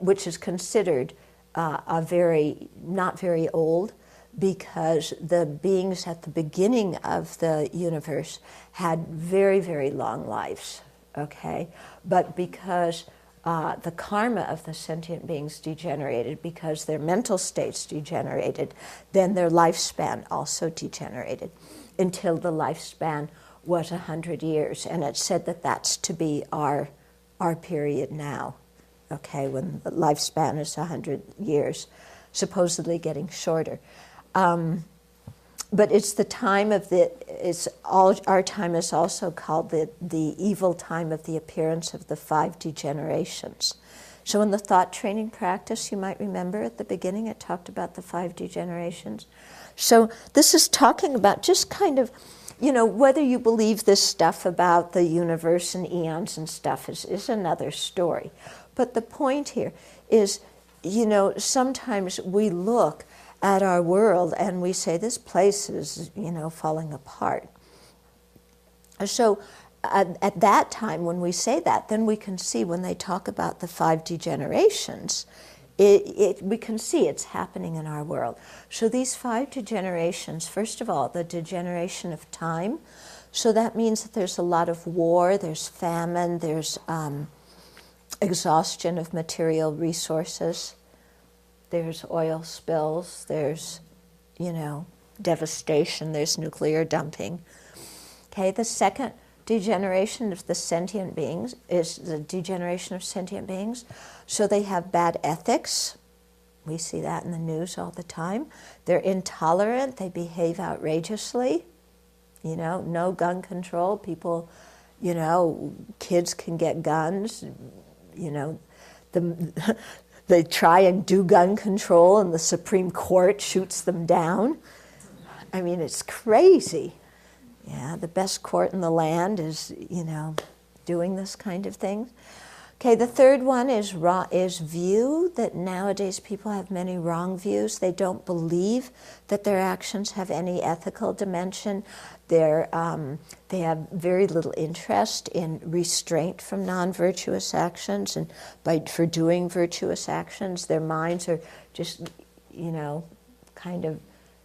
which is considered not very old, because the beings at the beginning of the universe had very, very long lives, okay? But because the karma of the sentient beings degenerated because their mental states degenerated, then their lifespan also degenerated until the lifespan was 100 years. And it's said that that's to be our period now, okay, when the lifespan is 100 years, supposedly getting shorter. But it's the time of our time is also called the evil time of the appearance of the 5 degenerations. So in the thought training practice, you might remember at the beginning it talked about the 5 degenerations. So this is talking about just kind of, whether you believe this stuff about the universe and eons and stuff is another story. But the point here is, sometimes we look at our world and we say this place is, falling apart. So at that time when we say that, then we can see when they talk about the 5 degenerations, we can see it's happening in our world. So these 5 degenerations, first of all, the degeneration of time. So that means that there's a lot of war, there's famine, there's exhaustion of material resources. There's oil spills, there's, devastation, there's nuclear dumping. Okay, the second degeneration of the sentient beings is the degeneration of sentient beings. So they have bad ethics. We see that in the news all the time. They're intolerant, they behave outrageously. No gun control. People, kids can get guns, They try and do gun control and the Supreme Court shoots them down. I mean, it's crazy. Yeah, the best court in the land is, doing this kind of thing. Okay, the third one is view, that nowadays people have many wrong views. They don't believe that their actions have any ethical dimension. They have very little interest in restraint from non-virtuous actions, and for doing virtuous actions, their minds are just, kind of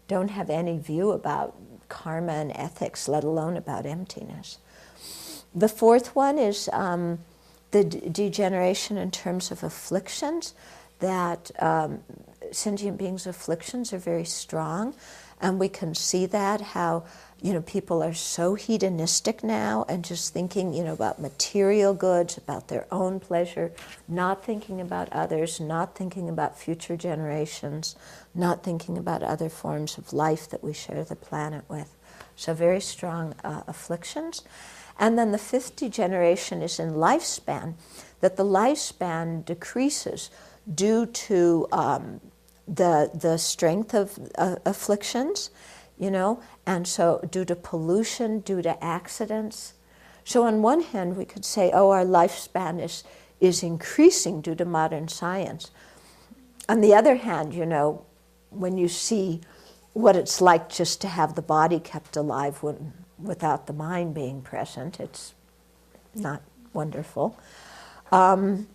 don't have any view about karma and ethics, let alone about emptiness. The fourth one is the degeneration in terms of afflictions, that sentient beings' afflictions are very strong, and we can see that, how people are so hedonistic now and just thinking, about material goods, about their own pleasure, not thinking about others, not thinking about future generations, not thinking about other forms of life that we share the planet with. So very strong afflictions. And then the 5th degeneration is in lifespan, that the lifespan decreases due to the strength of afflictions, and so due to pollution, due to accidents. So on one hand, we could say, our lifespan is increasing due to modern science. On the other hand, when you see what it's like just to have the body kept alive without the mind being present, it's not wonderful. But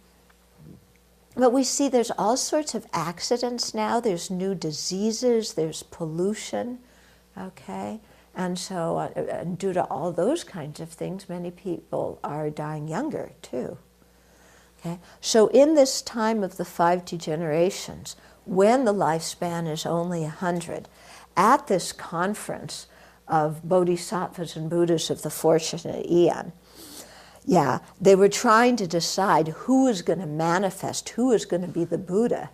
we see there's all sorts of accidents now. There's new diseases, there's pollution, okay? And so due to all those kinds of things, many people are dying younger too. Okay? So in this time of the 5 degenerations, when the lifespan is only 100, at this conference of bodhisattvas and Buddhas of the fortunate eon, they were trying to decide who is going to manifest, who is going to be the Buddha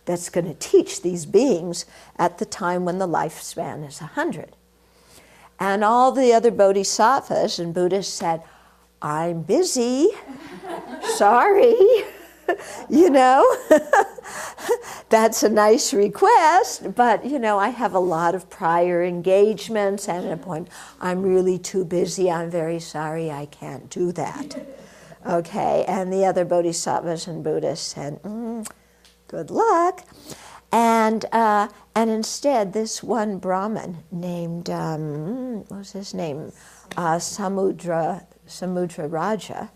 that's going to teach these beings at the time when the lifespan is 100. And all the other bodhisattvas and Buddhas said, I'm busy, sorry, that's a nice request, but, I have a lot of prior engagements and a point, I'm really too busy, I'm very sorry, I can't do that. Okay, and the other bodhisattvas and Buddhas said, good luck. And instead, this one Brahmin named, what was his name? Samudra Raja,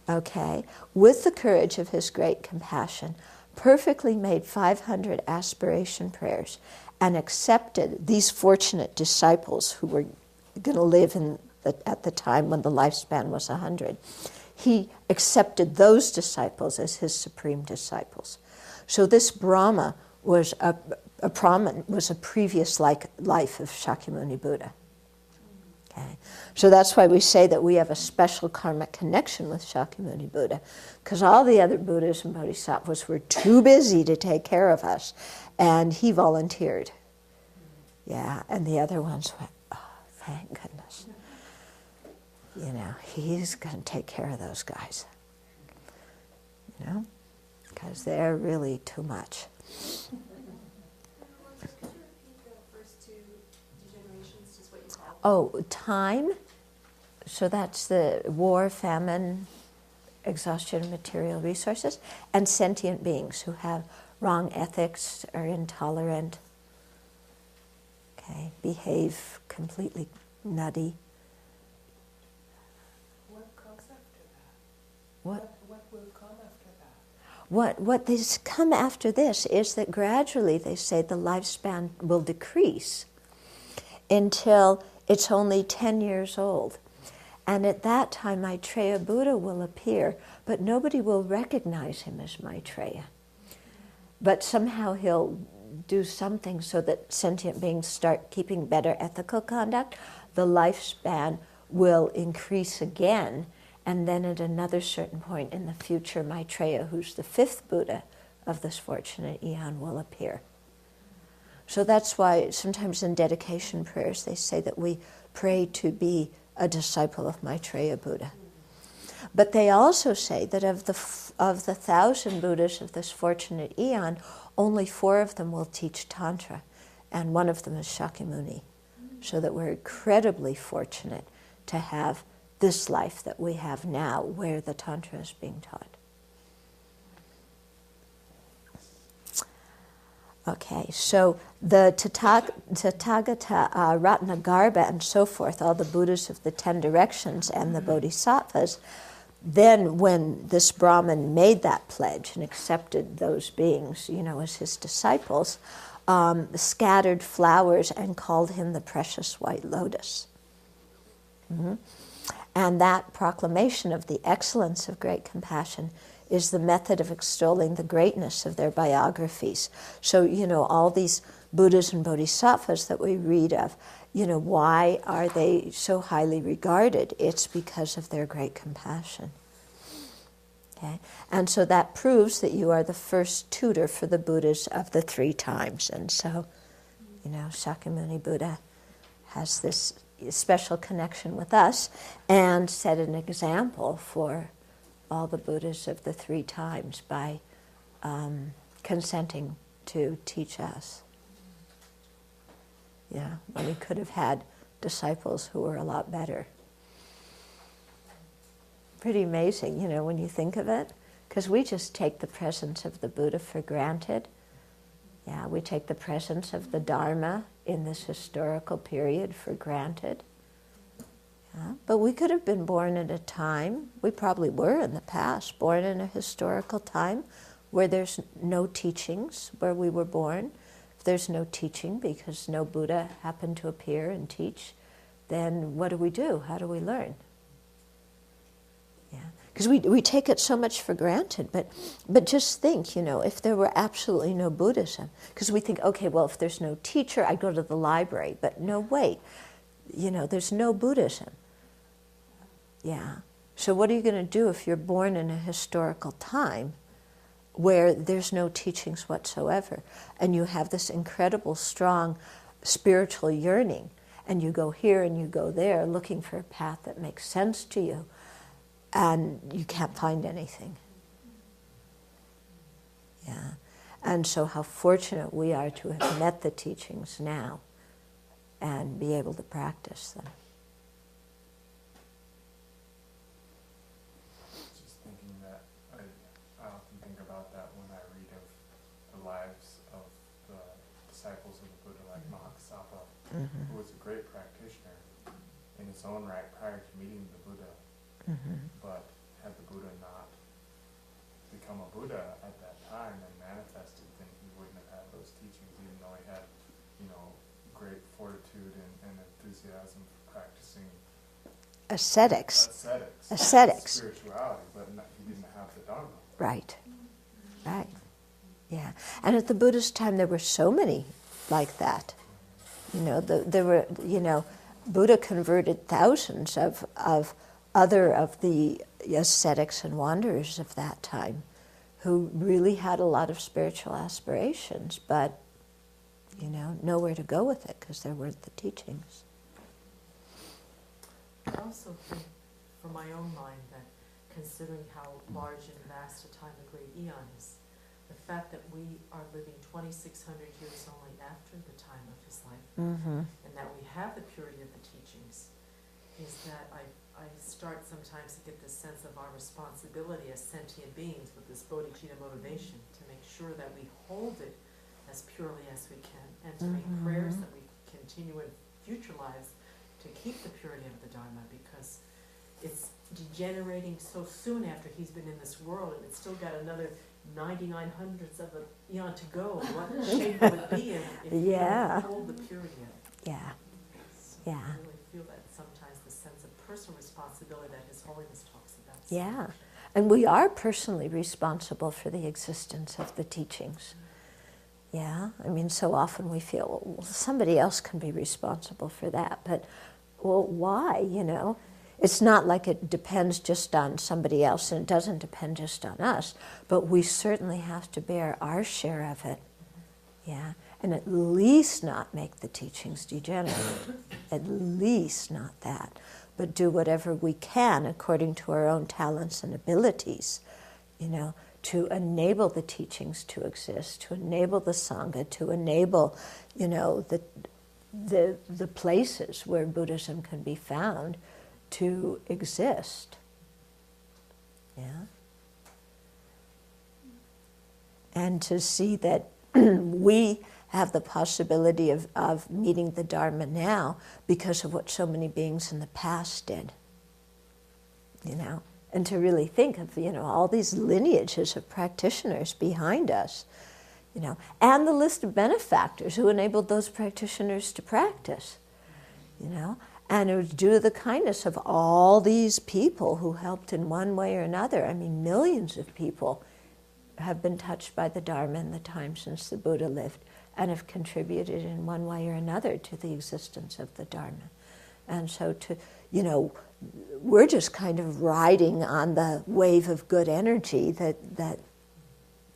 okay, with the courage of his great compassion, perfectly made 500 aspiration prayers and accepted these fortunate disciples who were going to live at the time when the lifespan was 100. he accepted those disciples as his supreme disciples. So this Brahma was a previous life of Shakyamuni Buddha. Okay. So that's why we say that we have a special karmic connection with Shakyamuni Buddha, because all the other Buddhas and Bodhisattvas were too busy to take care of us, and he volunteered. Yeah, and the other ones went, oh, thank goodness. You know, he's going to take care of those guys. You know, because they're really too much. Oh, time. So that's the war, famine, exhaustion of material resources, and sentient beings who have wrong ethics, are intolerant, okay, behave completely nutty. What comes after that? What will come after that? What has come after this is that gradually, they say, the lifespan will decrease until it's only 10 years old. And at that time, Maitreya Buddha will appear, but nobody will recognize him as Maitreya. But somehow he'll do something so that sentient beings start keeping better ethical conduct. The lifespan will increase again, and then at another certain point in the future, Maitreya, who's the fifth Buddha of this fortunate eon, will appear. So that's why sometimes in dedication prayers they say that we pray to be a disciple of Maitreya Buddha. But they also say that of the 1,000 Buddhas of this fortunate eon, only 4 of them will teach Tantra, and 1 of them is Shakyamuni. So that we're incredibly fortunate to have this life that we have now, where the Tantra is being taught. Okay, so the Tathagata, Ratnagarbha, and so forth, all the Buddhas of the 10 directions and the Bodhisattvas, then when this Brahmin made that pledge and accepted those beings, you know, as his disciples, scattered flowers and called him the precious white lotus. Mm-hmm. And that proclamation of the excellence of great compassion is the method of extolling the greatness of their biographies. So, you know, all these Buddhas and Bodhisattvas that we read of, you know, why are they so highly regarded? It's because of their great compassion. Okay? And so that proves that you are the first tutor for the Buddhas of the 3 times. And so, you know, Shakyamuni Buddha has this special connection with us and set an example for all the Buddhas of the 3 times by consenting to teach us. Yeah, when we could have had disciples who were a lot better. Pretty amazing, you know, when you think of it, because we just take the presence of the Buddha for granted. Yeah, we take the presence of the Dharma in this historical period for granted. Yeah, but we could have been born at a time, we probably were in the past, born in a historical time where there's no teachings where we were born. If there's no teaching because no Buddha happened to appear and teach, then what do? How do we learn? Yeah, because we take it so much for granted, but just think, you know, if there were absolutely no Buddhism, because we think, okay, well, if there's no teacher, I go to the library, but no, wait, you know, there's no Buddhism. Yeah. So what are you going to do if you're born in a historical time where there's no teachings whatsoever, and you have this incredible, strong spiritual yearning, and you go here and you go there looking for a path that makes sense to you, and you can't find anything. Yeah. And so how fortunate we are to have met the teachings now and be able to practice them. I often think about that when I read of the lives of the disciples of the Buddha, like Mahakasapa, who was a great practitioner in his own right prior to meeting the Buddha. But had the Buddha not become a Buddha at that time and manifested, then he wouldn't have had those teachings, even though he had, you know, great fortitude and enthusiasm for practicing ascetics. Ascetics. Spirituality, but he didn't have the Dharma. Right. Right. Yeah. And at the Buddha's time, there were so many like that. There were, Buddha converted thousands of the ascetics and wanderers of that time who really had a lot of spiritual aspirations, but, nowhere to go with it because there weren't the teachings. I also think, for my own mind, that considering how large and vast a time the great eon is, the fact that we are living 2,600 years only after the time of his life, and that we have the purity of the teachings, is that I start sometimes to get this sense of our responsibility as sentient beings with this bodhicitta motivation to make sure that we hold it as purely as we can, and to make prayers that we continue in future lives to keep the purity of the Dharma, because it's degenerating so soon after he's been in this world, and it's still got another 99 hundredths of an eon to go. What shape will it be in if we don't hold the purity of it? Yeah. So I really feel that sometimes the sense of personal responsibility that His Holiness talks about. Yeah. And we are personally responsible for the existence of the teachings. Yeah. I mean, so often we feel, well, somebody else can be responsible for that. But, well, why, It's not like it depends just on somebody else, and it doesn't depend just on us, but we certainly have to bear our share of it, yeah, and at least not make the teachings degenerate, at least not that, but do whatever we can according to our own talents and abilities, to enable the teachings to exist, to enable the Sangha, to enable, the places where Buddhism can be found to exist. Yeah. And to see that we have the possibility of meeting the Dharma now because of what so many beings in the past did. And to really think of, all these lineages of practitioners behind us, and the list of benefactors who enabled those practitioners to practice, And it was due to the kindness of all these people who helped in one way or another. I mean, millions of people have been touched by the Dharma in the time since the Buddha lived and have contributed in one way or another to the existence of the Dharma. And so we're just kind of riding on the wave of good energy that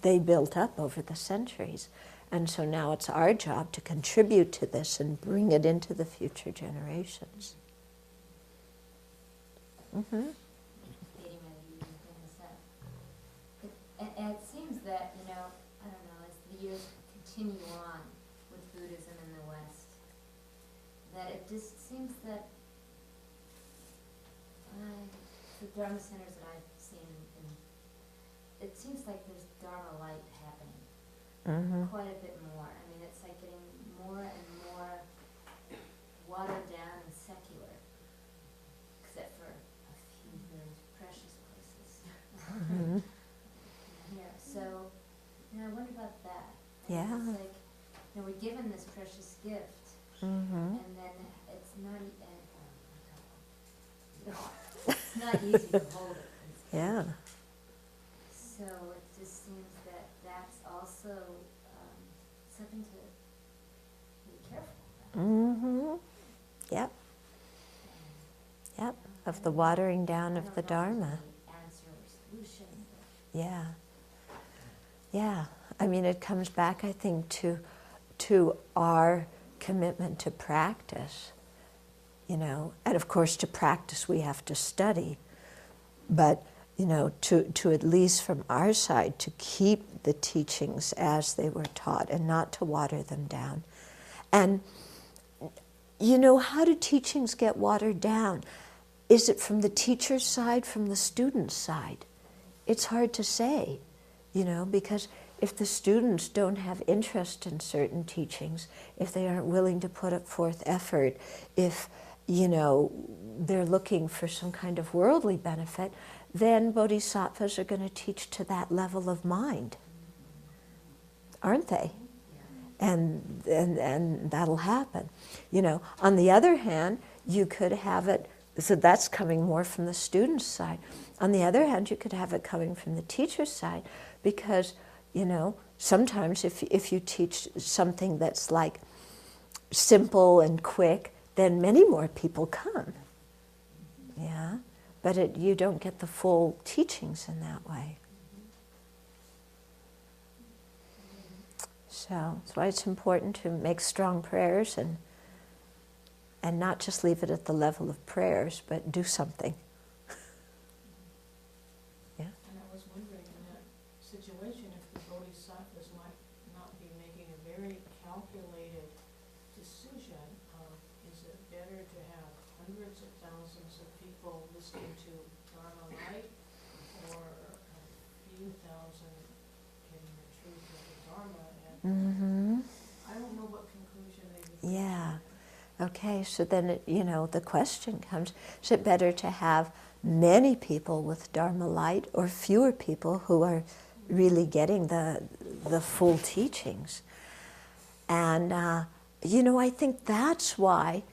they built up over the centuries. And so now it's our job to contribute to this and bring it into the future generations. And it seems that, I don't know, as the years continue on with Buddhism in the West, that it just seems that the Dharma centers that I've seen, it seems like there's Dharma light happening. Quite a bit more. I mean, it's like getting more and more watered down and secular, except for a few very precious places here. So, I wonder about that. Yeah. It's like, we're given this precious gift, and then it's not it's not easy to hold it. Yeah. So it just seems that that's also something to be careful about. Yep. Yep. Of the watering down of the Dharma. Answer or solution. Yeah. Yeah. I mean, it comes back, I think, to our commitment to practice, and of course to practice we have to study, but to at least from our side, to keep the teachings as they were taught and not to water them down. And, how do teachings get watered down? Is it from the teacher's side, from the student's side? It's hard to say, because if the students don't have interest in certain teachings, if they aren't willing to put up forth effort, if, they're looking for some kind of worldly benefit, then bodhisattvas are going to teach to that level of mind, aren't they? And that'll happen. On the other hand, you could have it So that's coming more from the student's side. On the other hand, you could have it coming from the teacher's side, because, sometimes if you teach something that's like simple and quick, then many more people come. Yeah, but you don't get the full teachings in that way. So that's why it's important to make strong prayers and not just leave it at the level of prayers, but do something. Yeah. And I was wondering in that situation if the bodhisattvas might not be making a very calculated decision of, is it better to have hundreds of thousands of people listening to Dharma light, or a few thousand getting the truth of the Dharma? And I don't know what conclusion they would. Yeah. Okay, so then, the question comes, is it better to have many people with Dharma light or fewer people who are really getting the full teachings? And, I think that's why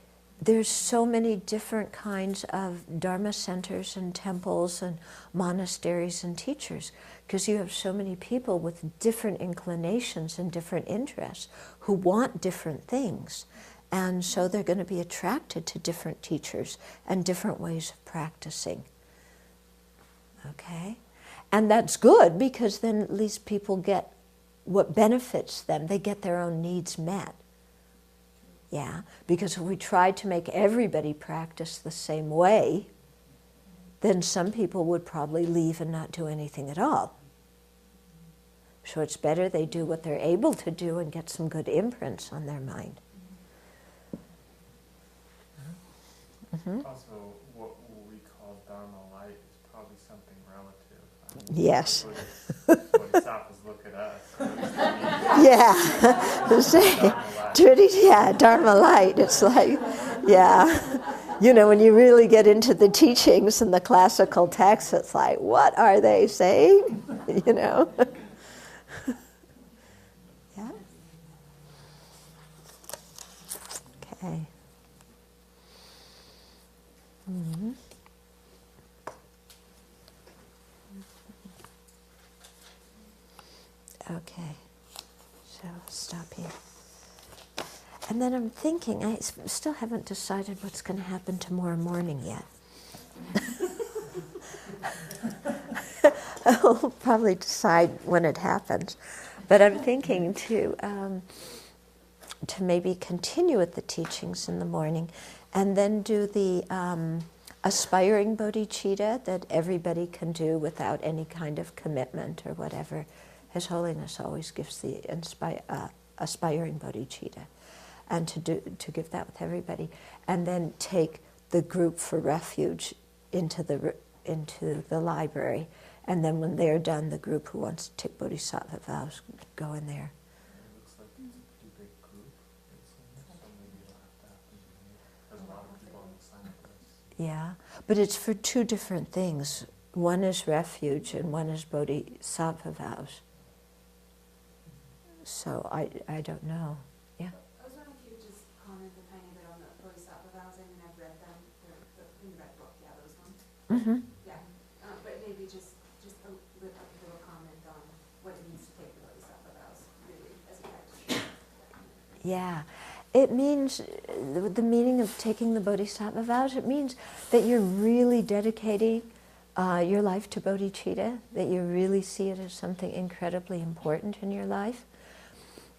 there's so many different kinds of Dharma centers and temples and monasteries and teachers, because you have so many people with different inclinations and different interests who want different things. And so they're going to be attracted to different teachers and different ways of practicing. Okay? And that's good, because then at least people get what benefits them. They get their own needs met. Yeah? Because if we tried to make everybody practice the same way, then some people would probably leave and not do anything at all. So it's better they do what they're able to do and get some good imprints on their mind. Also, what we call Dharma light is probably something relative. Yes. Bodhisattvas look at us. Yeah. Dharma light. It's like, when you really get into the teachings and the classical texts, it's like, what are they saying? Yeah. Okay. Okay, so stop here. And then I'm thinking, I still haven't decided what's going to happen tomorrow morning yet. I'll probably decide when it happens. But I'm thinking to maybe continue with the teachings in the morning, and then do the aspiring bodhicitta that everybody can do without any kind of commitment or whatever. His Holiness always gives the aspiring bodhicitta, and to give that with everybody, and then take the group for refuge into the library, and then when they're done, the group who wants to take bodhisattva vows go in there. It looks like it's a pretty big group, so maybe it'll have to happen. There's a lot of people on the sign up list. Yeah, but it's for two different things. One is refuge and one is bodhisattva vows. So I don't know. Yeah. I was wondering if you could just comment a tiny bit on the bodhisattva vows. I mean, I've read them. They're in the red book, those ones. Mm-hmm. Yeah, but maybe just a little comment on what it means to take the bodhisattva vows, really, as a practitioner. Yeah. It means, the meaning of taking the bodhisattva vows, it means that you're really dedicating your life to bodhicitta, that you really see it as something incredibly important in your life.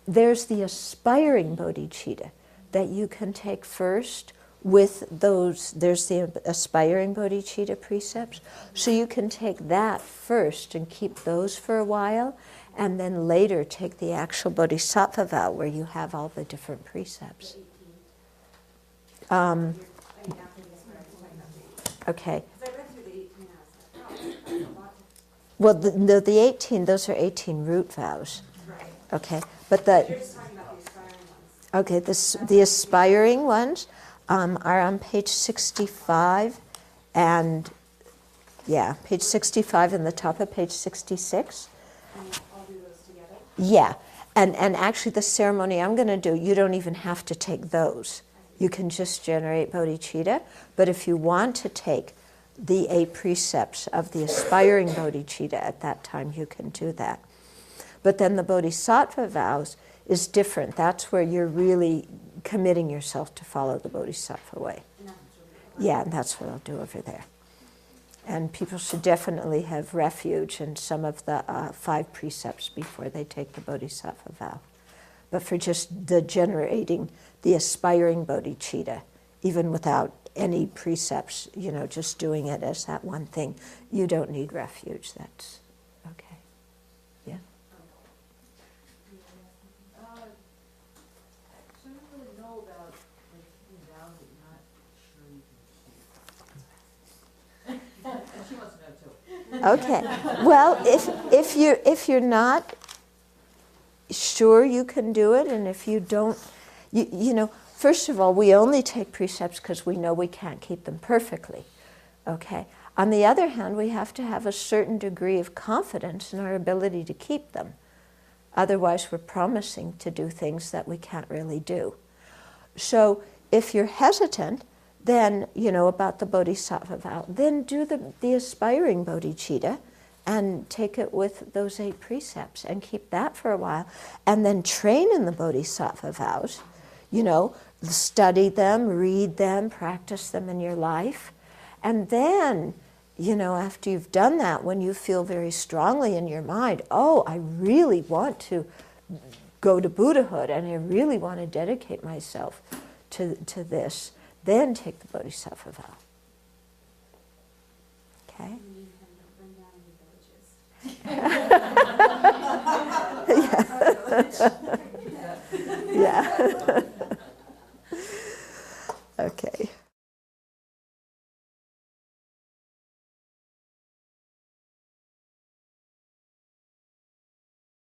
There's the aspiring bodhicitta that you can take first with those, there's the aspiring bodhicitta precepts, so you can take that first and keep those for a while, and then later take the actual bodhisattva vow where you have all the different precepts. Okay. Well, the 18, those are 18 root vows. Okay, but You're just talking about the aspiring ones. okay, the aspiring ones are on page 65, and page 65 and the top of page 66. And I'll do those together. Yeah, and actually the ceremony I'm going to do, you don't even have to take those. you can just generate bodhicitta. But if you want to take the 8 precepts of the aspiring bodhicitta at that time, you can do that. But then the bodhisattva vows is different. That's where you're really committing yourself to follow the bodhisattva way. Yeah, and that's what I'll do over there. And people should definitely have refuge in some of the 5 precepts before they take the bodhisattva vow. But for just the generating the aspiring bodhicitta, even without any precepts, just doing it as that one thing, you don't need refuge. That's okay. Yeah? So you really know about vows that you're not sure you can keep. She wants to know too. Okay. Well, if you're not sure you can do it, and if you don't, first of all, we only take precepts because we know we can't keep them perfectly. Okay. On the other hand, we have to have a certain degree of confidence in our ability to keep them. Otherwise, we're promising to do things that we can't really do. So if you're hesitant, then, about the bodhisattva vow, then do the aspiring bodhicitta and take it with those 8 precepts and keep that for a while. And then train in the bodhisattva vows, study them, read them, practice them in your life. And then, after you've done that, when you feel very strongly in your mind, oh, I really want to go to Buddhahood and I really want to dedicate myself to this, then take the bodhisattva vow. Okay? In the meantime, don't burn down your villages. Yeah. Yeah.